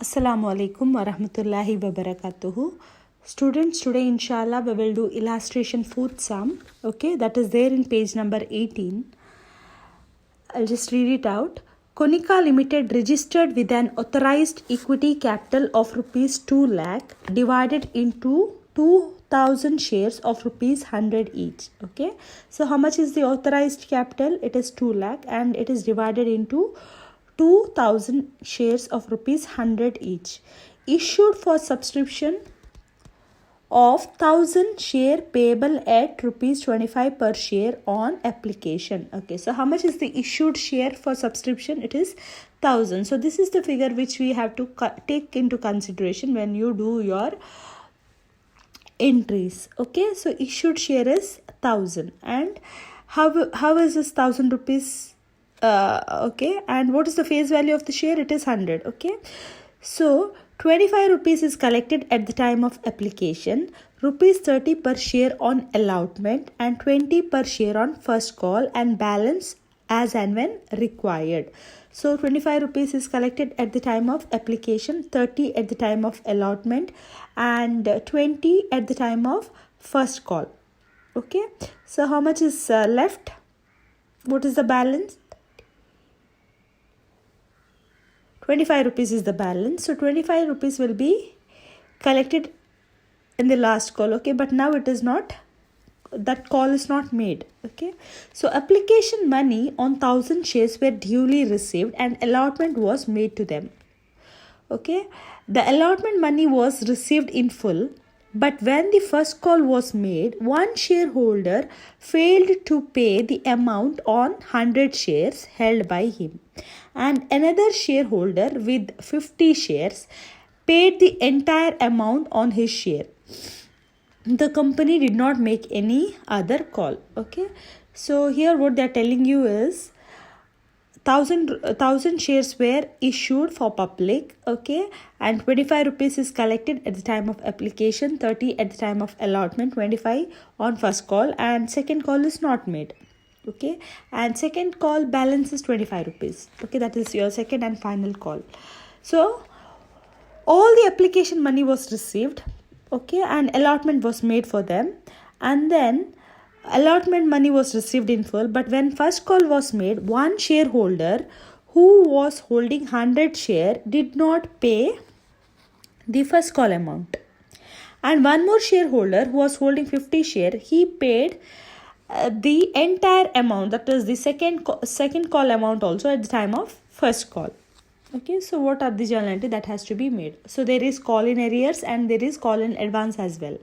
Assalamu alaikum wa rahmatullahi wa barakatuhu. Students, today inshallah we will do illustration fourth sum. Okay, that is there in page number 18. I'll just read it out. Konica Limited registered with an authorized equity capital of rupees 2 lakh divided into 2000 shares of rupees 100 each. Okay, so how much is the authorized capital? It is 2 lakh and it is divided into 2000 shares of rupees 100 each, issued for subscription of 1000 share payable at rupees 25 per share on application. Okay, so how much is the issued share for subscription? It is 1000. So this is the figure which we have to take into consideration when you do your entries. Okay, so issued share is 1000, and how is this 1000 rupees? Okay, and what is the face value of the share? It is 100. Okay, so 25 rupees is collected at the time of application, rupees 30 per share on allotment, and 20 per share on first call, and balance as and when required. So 25 rupees is collected at the time of application, 30 at the time of allotment, and 20 at the time of first call. Okay, so how much is left? What is the balance? 25 rupees is the balance. So 25 rupees will be collected in the last call. Okay, but now it is not, that call is not made. Okay, so application money on 1000 shares were duly received and allotment was made to them. Okay, the allotment money was received in full, but when the first call was made, one shareholder failed to pay the amount on 100 shares held by him, and another shareholder with 50 shares paid the entire amount on his share. The company did not make any other call. Okay, so here what they are telling you is 1000 shares were issued for public. Okay, and 25 rupees is collected at the time of application, 30 at the time of allotment, 25 on first call, and second call is not made. Okay, and second call balance is 25 rupees. Okay, that is your second and final call. So all the application money was received. Okay, and allotment was made for them, and then allotment money was received in full, but when first call was made, one shareholder who was holding 100 share did not pay the first call amount, and one more shareholder who was holding 50 share, he paid the entire amount, that is the second call amount also at the time of first call. Okay, so what are the journal entry that has to be made? So there is call in arrears and there is call in advance as well.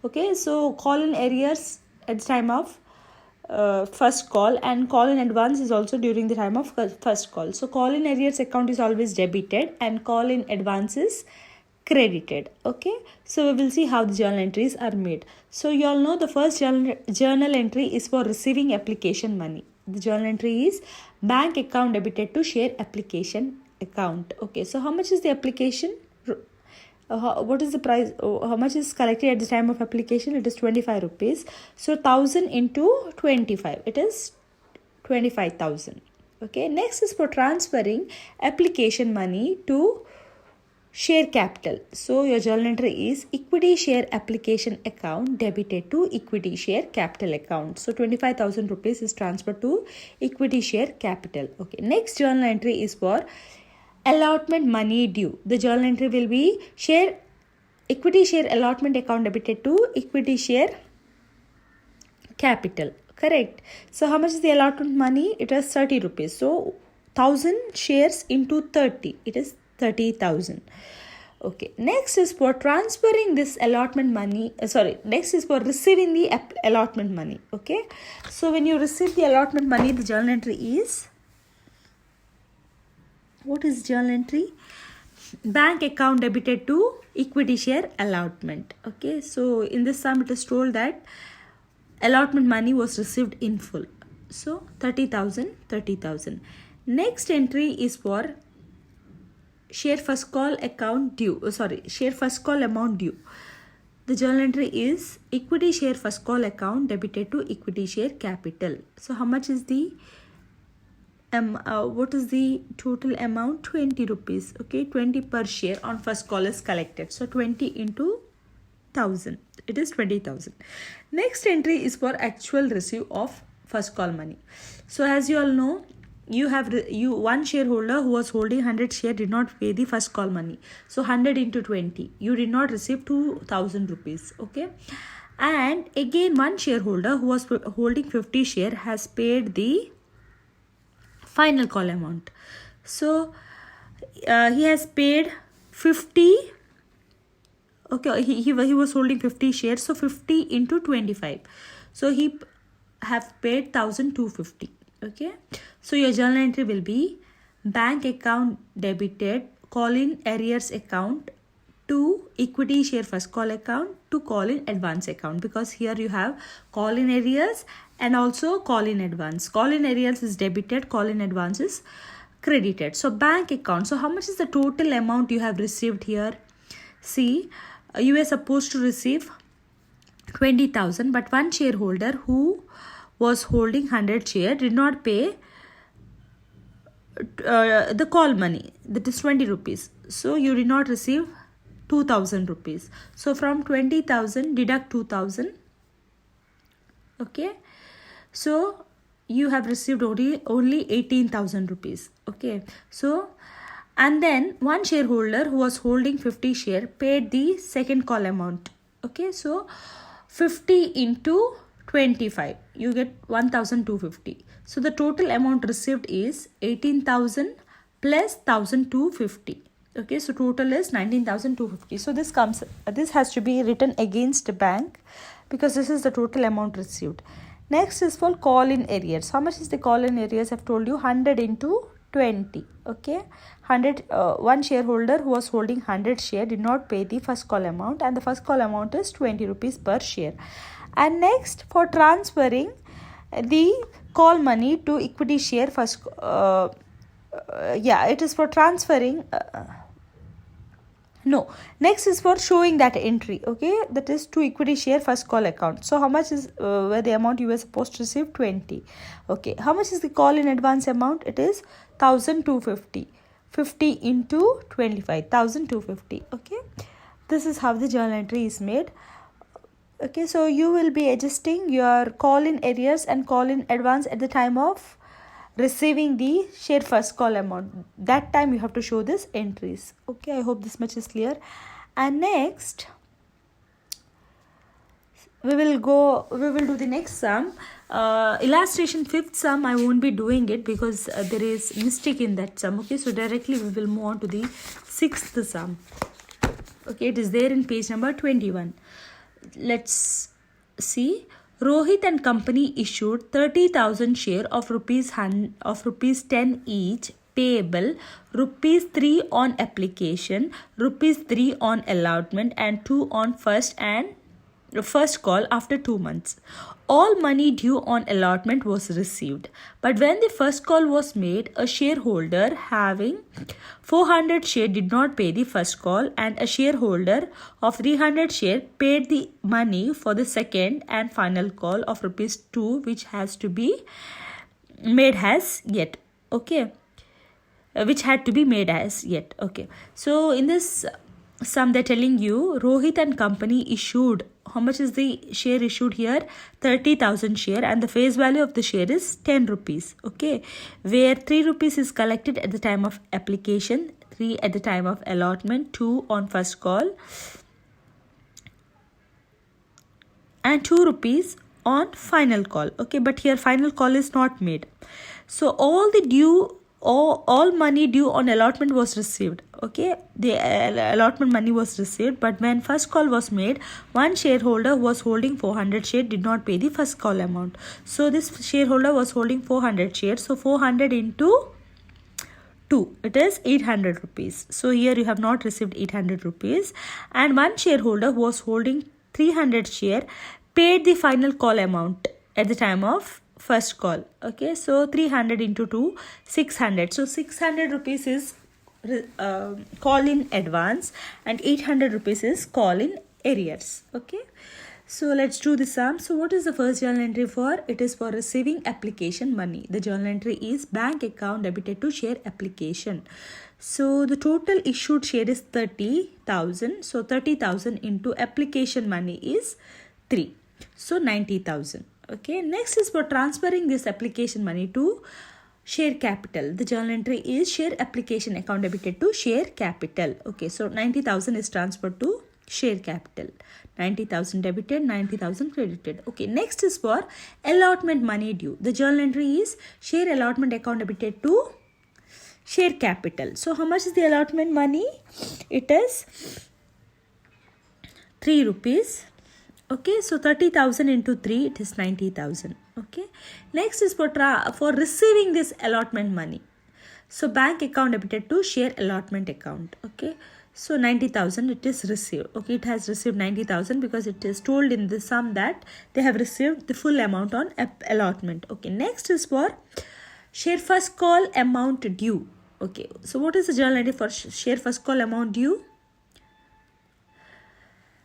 Okay, so call in arrears at the time of first call, and call in advance is also during the time of first call. So call in arrears account is always debited and call in advance is credited. Okay, so we will see how the journal entries are made. So you all know the first journal entry is for receiving application money. The journal entry is bank account debited to share application account. Okay, so how much is the application? What is the price? How much is collected at the time of application? It is 25 rupees. So 1000 into 25, it is 25,000. Okay, next is for transferring application money to share capital. So your journal entry is equity share application account debited to equity share capital account. So 25,000 rupees is transferred to equity share capital. Okay, next journal entry is for allotment money due. The journal entry will be equity share allotment account debited to equity share capital. Correct. So how much is the allotment money? It is 30 rupees. So 1000 shares into 30, it is 30,000. Okay, next is for transferring this allotment money. Next is for receiving the allotment money. Okay, so when you receive the allotment money, the journal entry is, what is journal entry? Bank account debited to equity share allotment. Okay, so in this sum it is told that allotment money was received in full. So 30,000. Next entry is for share first call account due. Share first call amount due. The journal entry is equity share first call account debited to equity share capital. So how much is the what is the total amount? 20 rupees. Okay, 20 per share on first call is collected. So 20 into 1000, it is 20,000. Next entry is for actual receive of first call money. So as you all know, you have one shareholder who was holding 100 share did not pay the first call money. So 100 into 20, you did not receive 2000 rupees. Okay, and again one shareholder who was holding 50 share has paid the final call amount. So he has paid 50. Okay, he was holding 50 shares, so 50 into 25, so he have paid 1250. Okay, so your journal entry will be bank account debited, call in arrears account to equity share first call account to call in advance account, because here you have call in arrears and also call in advance. Call in arrears is debited, call in advance is credited. So bank account, so how much is the total amount you have received here? See, you were supposed to receive 20,000, but one shareholder who was holding 100 share did not pay the call money, that is 20 rupees. So you did not receive 2,000 rupees. So from 20,000 deduct 2,000. Okay, so you have received only 18,000 rupees. Okay, so and then one shareholder who was holding 50 share paid the second call amount. Okay, so 50 into 25, you get 1,250. So the total amount received is 18,000 plus 1,250. Okay, so total is 19,250. So this has to be written against the bank, because this is the total amount received. Next is for call in arrears. How much is the call in arrears? I've told you 100 into 20. Okay, 100. One shareholder who was holding 100 share did not pay the first call amount, and the first call amount is 20 rupees per share. And next, for transferring the call money to equity share first, it is for transferring. No, next is for showing that entry. Okay, that is to equity share first call account. So how much is where the amount you were supposed to receive? 20. Okay, how much is the call in advance amount? It is 1,250. 50 into 25, 1,250. Okay, this is how the journal entry is made. Okay, so you will be adjusting your call in arrears and call in advance at the time of receiving the share first call amount. That time you have to show this entries. Okay, I hope this much is clear. And next we will do the next sum. Illustration fifth sum, I won't be doing it because there is mistake in that sum. Okay, so directly we will move on to the sixth sum. Okay, it is there in page number 21. Let's see. Rohit and company issued 30,000 share of rupees 10 each, payable rupees 3 on application, rupees 3 on allotment, and 2 on first call after 2 months. All money due on allotment was received, but when the first call was made, a shareholder having 400 share did not pay the first call, and a shareholder of 300 share paid the money for the second and final call of rupees 2, which has to be made as yet. Okay, which had to be made as yet. Okay, so in this sum they're telling you Rohit and company issued, how much is the share issued here? 30,000 share, and the face value of the share is 10 rupees. Okay, where 3 rupees is collected at the time of application, 3 at the time of allotment, 2 on first call, and 2 rupees on final call. Okay, but here final call is not made. So all money due on allotment was received. Okay, the allotment money was received, but when first call was made, one shareholder who was holding 400 share did not pay the first call amount. So this shareholder was holding 400 shares, so 400 into 2, it is 800 rupees. So here you have not received 800 rupees, and one shareholder who was holding 300 share paid the final call amount at the time of first call. Okay, so 300 into 2, 600. So 600 rupees is call in advance, and 800 rupees is call in arrears. Okay, So let's do the sum. So what is the first journal entry for? It is for receiving application money. The journal entry is bank account debited to share application. So the total issued share is 30,000. So 30,000 into application money is 3. So 90,000. Okay. Next is for transferring this application money to share capital. The journal entry is share application account debited to share capital. Okay. So 90,000 is transferred to share capital. 90,000 debited, 90,000 credited. Okay, next is for allotment money due. The journal entry is share allotment account debited to share capital. So how much is the allotment money? It is 3 rupees. Okay, so 30,000 into 3, it is 90,000. Okay, next is for receiving this allotment money. So bank account debited to share allotment account. Okay, so 90,000 it is received. Okay, it has received 90,000 because it is told in the sum that they have received the full amount on allotment. Okay, next is for share first call amount due. Okay, so what is the journal entry for share first call amount due?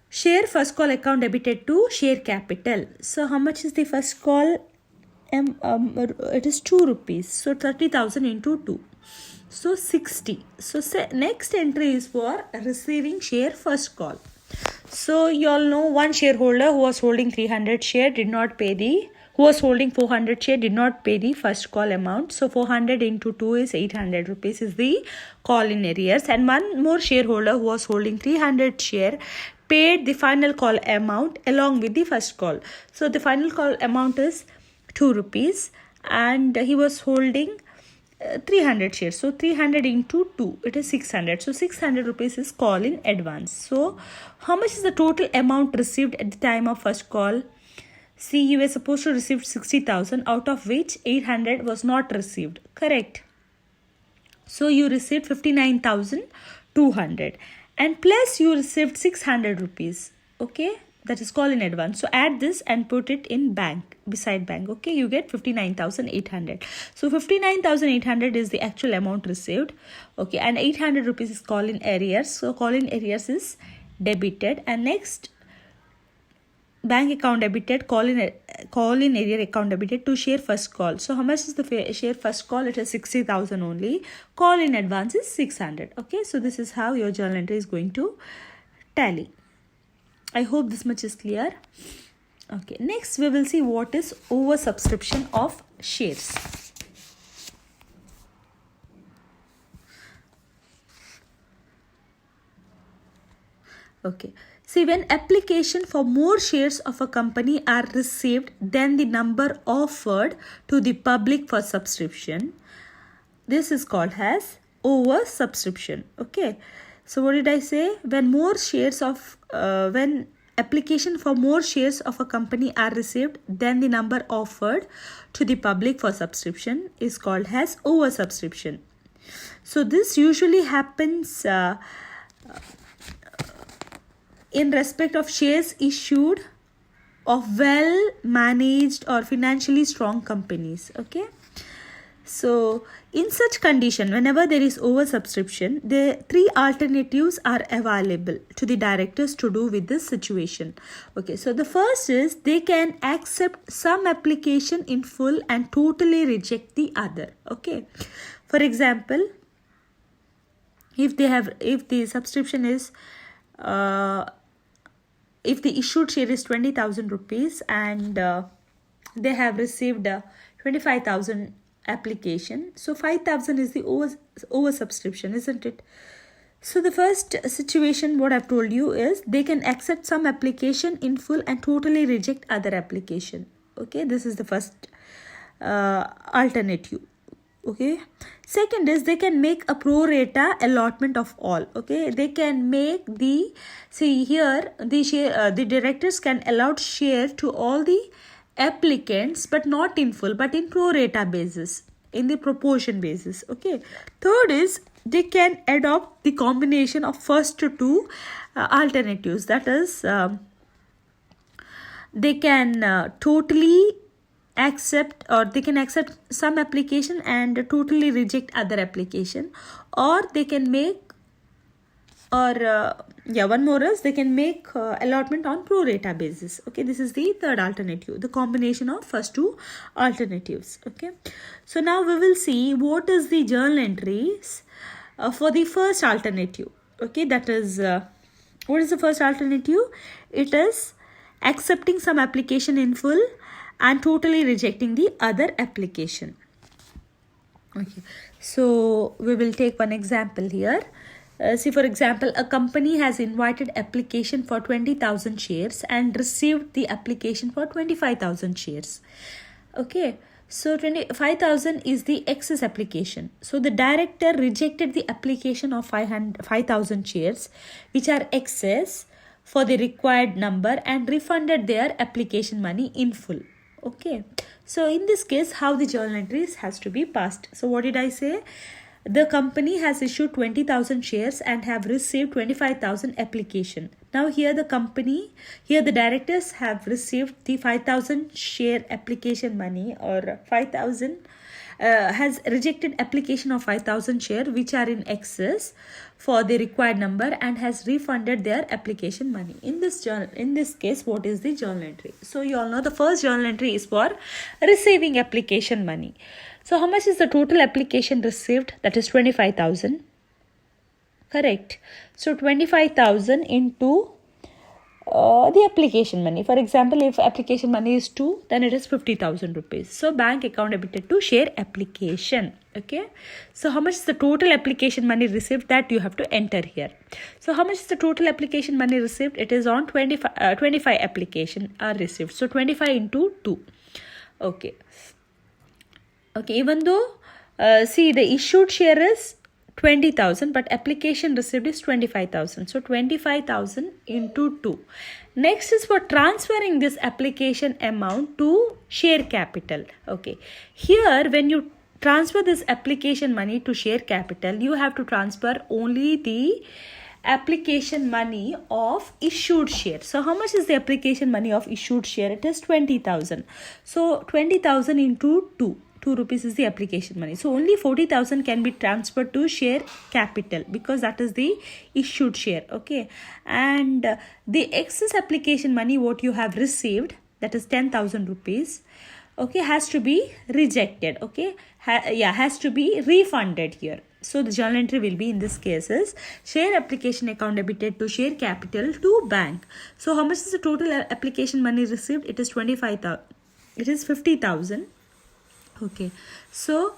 Share first call account debited to share capital. So how much is the first call? It is 2 rupees. So 30,000 into 2. So 60. So next entry is for receiving share first call. So you all know one shareholder who was holding 300 share who was holding 400 share did not pay the first call amount. So 400 into 2 is 800 rupees is the call in arrears. And one more shareholder who was holding 300 share paid the final call amount along with the first call. So the final call amount is 2 rupees and he was holding 300 shares. So 300 into 2, it is 600. So 600 rupees is call in advance. So how much is the total amount received at the time of first call? See, you were supposed to receive 60,000, out of which 800 was not received. Correct. So you received 59,200 and plus you received 600 rupees. Okay, that is call in advance. So add this and put it in bank, beside bank. Okay, you get 59,800. So 59,800 is the actual amount received. Okay, and 800 rupees is call in arrears. So call in arrears is debited. And next, bank account debited, call in arrear account debited to share first call. So how much is the share first call? It is 60,000 only. Call in advance is 600. Okay, so this is how your journal entry is going to tally. I hope this much is clear. Okay, next we will see what is oversubscription of shares. Okay, see, when application for more shares of a company are received than the number offered to the public for subscription, this is called as oversubscription. Okay, so what did I say? When application for more shares of a company are received than the number offered to the public for subscription is called as oversubscription. So this usually happens in respect of shares issued of well managed or financially strong companies. Okay, so in such condition, whenever there is oversubscription, the 3 alternatives are available to the directors to do with this situation. Okay, so the first is they can accept some application in full and totally reject the other. Okay, for example, if the subscription is if the issued share is 20,000 rupees and they have received 25,000 application, so 5,000 is the oversubscription, isn't it? So the first situation, what I've told you is they can accept some application in full and totally reject other application. Okay, this is the first alternative. Okay, second is they can make a pro rata allotment of all. Okay, they can make the directors can allot share to all the applicants, but not in full, but in pro rata basis, in the proportion basis. Okay, third is they can adopt the combination of first 2 alternatives, that is they can totally accept, or they can accept some application and totally reject other application, or they can make or one more is they can make allotment on pro rata basis. Okay, this is the third alternative, the combination of first two alternatives. Okay, so now we will see what is the journal entries for the first alternative. Okay, that is what is the first alternative? It is accepting some application in full and totally rejecting the other application. Okay, so we will take one example here. See, for example, a company has invited application for 20,000 shares and received the application for 25,000 shares. Okay, so 25,000 is the excess application. So the director rejected the application of 5,000 shares, which are excess, for the required number and refunded their application money in full. Okay, so in this case, how the journal entries has to be passed? So what did I say? The company has issued 20,000 shares and have received 25,000 application. Now here the directors have received the 5,000 share application money, or 5,000 has rejected application of 5,000 share which are in excess for the required number and has refunded their application money. In this case, what is the journal entry? So you all know the first journal entry is for receiving application money. So how much is the total application received? That is 25,000. Correct. So 25,000 into the application money. For example, if application money is 2, then it is 50,000 rupees. So bank account debited to share application. Okay. So how much is the total application money received? That you have to enter here. So how much is the total application money received? It is on 25 application are received. So 25 into 2. Okay. Okay, even though, see, the issued share is 20,000, but application received is 25,000. So 25,000 into 2. Next is for transferring this application amount to share capital. Okay, here when you transfer this application money to share capital, you have to transfer only the application money of issued share. So how much is the application money of issued share? It is 20,000. So 20,000 into 2 rupees is the application money. So only 40,000 can be transferred to share capital because that is the issued share. Okay, and the excess application money what you have received, that is 10,000 rupees, okay, has to be rejected. Okay, has to be refunded here. So the journal entry will be in this case is share application account debited to share capital to bank. So how much is the total application money received? It is 25,000. It is 50,000. Okay, so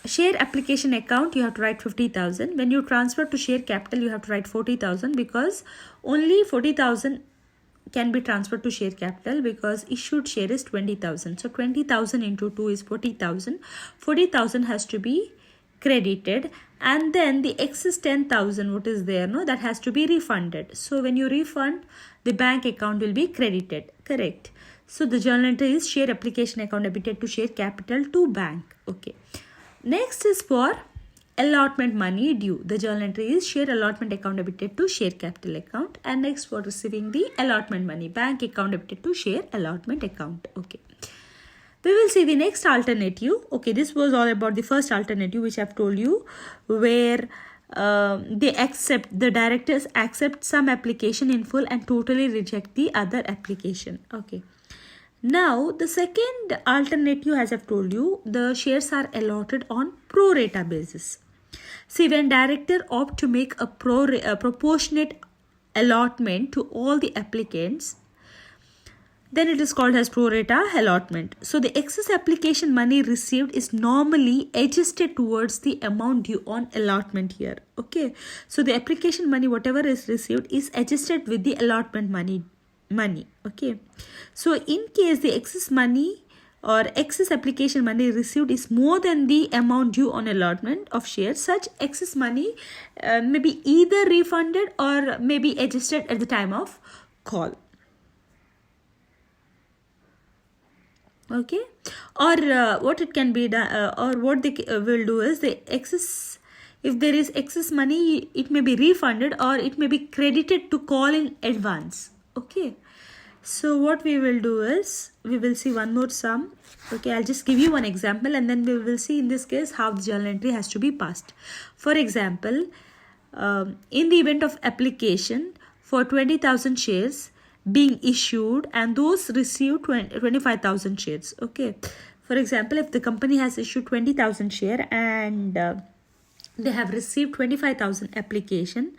share application account you have to write 50,000. When you transfer to share capital you have to write 40,000 because only 40,000 can be transferred to share capital because issued share is 20,000. So 20,000 into 2 is 40,000. 40,000 has to be credited and then the excess 10,000 what is there, no, that has to be refunded. So when you refund, the bank account will be credited. Correct. So the journal entry is share application account debited to share capital to bank. Okay. Next is for allotment money due. The journal entry is share allotment account debited to share capital account. And next for receiving the allotment money, bank account debited to share allotment account. Okay. We will see the next alternative. Okay, this was all about the first alternative which I have told you, where the directors accept some application in full and totally reject the other application. Okay. Now, the second alternative, as I've told you, the shares are allotted on pro rata basis. See, when director opt to make a proportionate allotment to all the applicants, then it is called as pro rata allotment. So, the excess application money received is normally adjusted towards the amount due on allotment here. Okay. So, the application money, whatever is received, is adjusted with the allotment money. Okay, so in case the excess money or excess application money received is more than the amount due on allotment of shares, such excess money may be either refunded or may be adjusted at the time of call. Okay, or what it can be done, or what they will do is the excess, if there is excess money, it may be refunded or it may be credited to call in advance. Okay, so what we will do is we will see one more sum. Okay, I'll just give you one example and then we will see in this case how the journal entry has to be passed. For example, in the event of application for 20,000 shares being issued and those received 25,000 shares. Okay, for example, if the company has issued 20,000 share and they have received 25,000 application,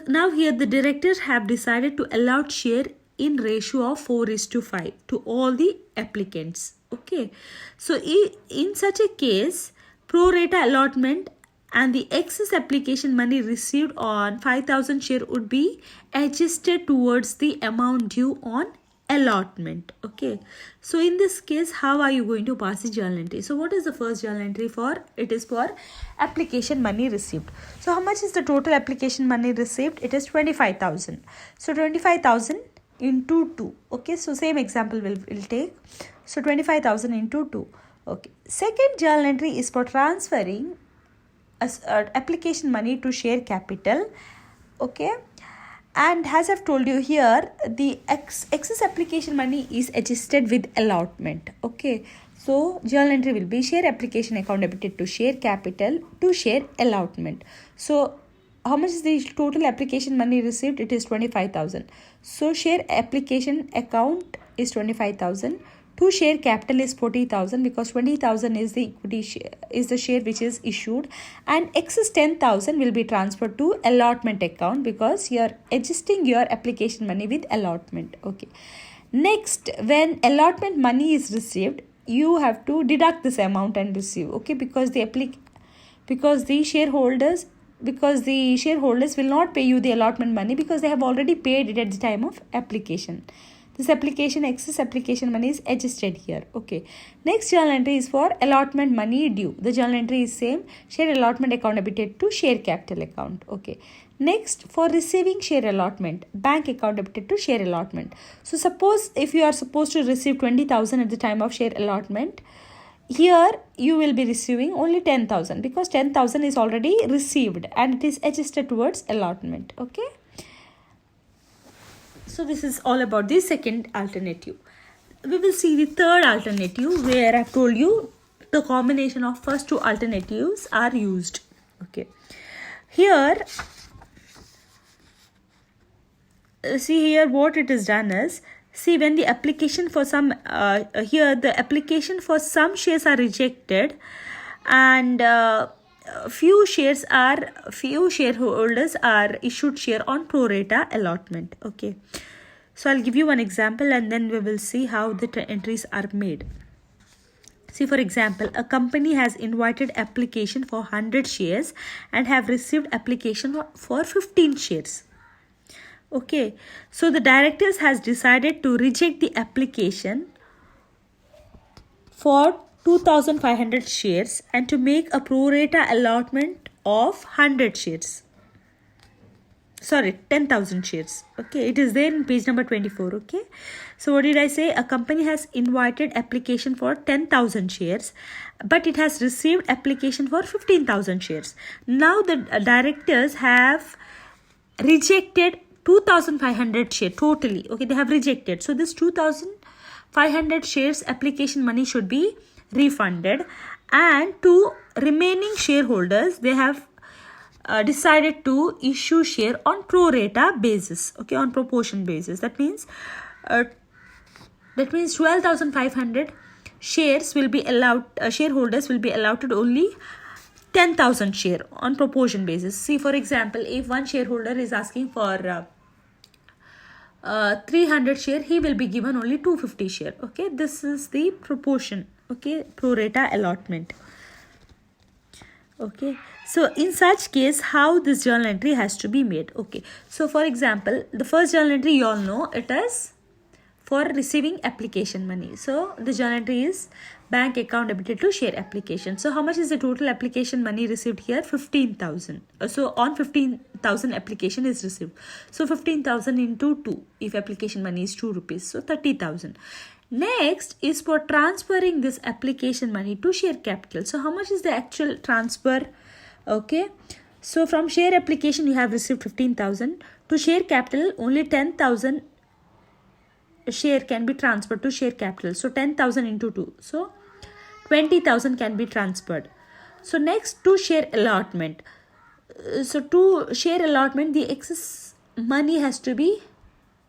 now here the directors have decided to allot share in ratio of 4:5 to all the applicants. Okay, so in such a case, pro rata allotment and the excess application money received on 5,000 share would be adjusted towards the amount due on allotment. Okay, so in this case, how are you going to pass the journal entry? So what is the first journal entry for? It is for application money received. So how much is the total application money received? It is 25,000. So 25,000 into 2. Okay, so same example we'll take. So 25,000 into 2. Okay, second journal entry is for transferring application money to share capital. Okay, and as I've told you here, the excess application money is adjusted with allotment. Okay, so journal entry will be share application account debited to share capital to share allotment. So how much is the total application money received? It is 25,000. So share application account is 25,000. To share capital is 40,000 because 20,000 is the equity share, is the share which is issued, and excess 10,000 will be transferred to allotment account because you are adjusting your application money with allotment. Okay. Next, when allotment money is received, you have to deduct this amount and receive. Okay, because the shareholders will not pay you the allotment money because they have already paid it at the time of application. This excess application money is adjusted here. Okay. Next journal entry is for allotment money due. The journal entry is same. Share allotment account debited to share capital account. Okay. Next, for receiving share allotment, bank account debited to share allotment. So suppose if you are supposed to receive 20,000 at the time of share allotment, here you will be receiving only 10,000 because 10,000 is already received and it is adjusted towards allotment. Okay. So this is all about the second alternative. We will see the third alternative where I have told you the combination of first two alternatives are used. Okay. Here, see here what it is done is, see when the application for some, here the application for some shares are rejected and few shareholders are issued share on pro rata allotment. Okay, so I'll give you one example and then we will see how the entries are made. See, for example, a company has invited application for 100 shares and have received application for 15 shares. Okay, so the directors has decided to reject the application for 2,500 shares and to make a pro rata allotment of 100 shares. Sorry, 10,000 shares. Okay, it is there in page number 24. Okay, so what did I say? A company has invited application for 10,000 shares, but it has received application for 15,000 shares. Now the directors have rejected 2,500 shares totally. Okay, they have rejected. So this 2,500 shares application money should be refunded, and to remaining shareholders they have decided to issue share on pro rata basis. Okay, on proportion basis. That means 12,500 shares will be allowed. Shareholders will be allotted only 10,000 share on proportion basis. See, for example, if one shareholder is asking for 300 share, he will be given only 250 share. Okay, this is the proportion. Okay, pro rata allotment. Okay, so in such case, how this journal entry has to be made? Okay, so for example, the first journal entry you all know, it is for receiving application money. So the journal entry is bank account debited to share application. So how much is the total application money received here? 15,000. So on 15,000 application is received. So 15,000 into 2 if application money is 2 rupees. So 30,000. Next is for transferring this application money to share capital. So how much is the actual transfer? Okay, so from share application you have received 15,000. To share capital only 10,000 share can be transferred to share capital. So 10,000 into 2. So 20,000 can be transferred. So next, to share allotment. So to share allotment, the excess money has to be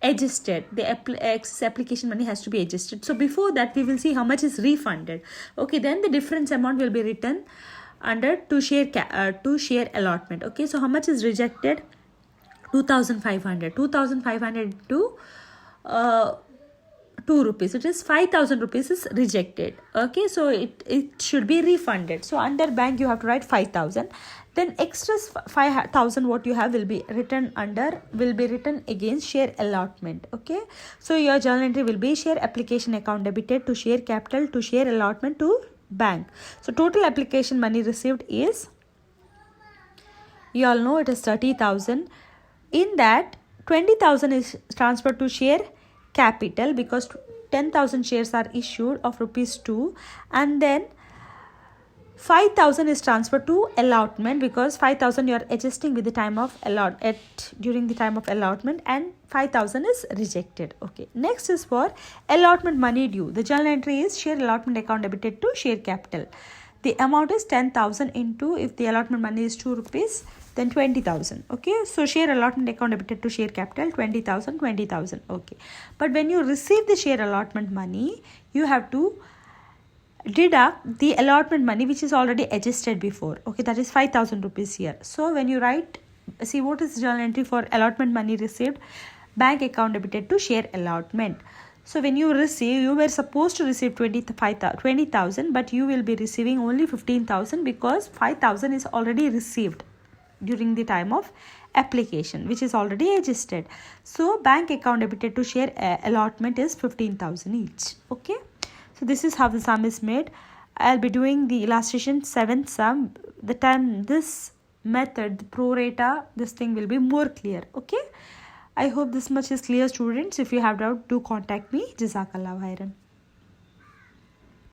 adjusted. The excess application money has to be adjusted. So before that, we will see how much is refunded. Okay, then the difference amount will be written under to share allotment. Okay, so how much is rejected? 2500. 2500 to 2 rupees, it is 5000 rupees is rejected. Okay, so it should be refunded. So under bank you have to write 5000, then extra 5000 what you have will be written against share allotment. Okay, so your journal entry will be share application account debited to share capital to share allotment to bank. So total application money received is, you all know, it is 30,000. In that 20,000 is transferred to share capital because 10,000 shares are issued of rupees 2, and then 5,000 is transferred to allotment because 5,000 you are adjusting with the time of during the time of allotment, and 5,000 is rejected. Okay, next is for allotment money due. The journal entry is share allotment account debited to share capital. The amount is 10,000 into, if the allotment money is 2 rupees, then 20,000. Okay, so share allotment account debited to share capital 20,000, 20,000. Okay, but when you receive the share allotment money, you have to deduct the allotment money which is already adjusted before. Okay, that is 5,000 rupees here. So when you write, see what is journal entry for allotment money received, bank account debited to share allotment. So when you receive, you were supposed to receive 20,000, but you will be receiving only 15,000 because 5,000 is already received during the time of application, which is already adjusted. So bank account debited to share allotment is 15,000 each. Okay, so this is how the sum is made. I'll be doing the illustration 7th sum. The time this method, the pro rata, this thing will be more clear. Okay, I hope this much is clear, students. If you have doubt, do contact me. Jazakallah khairan.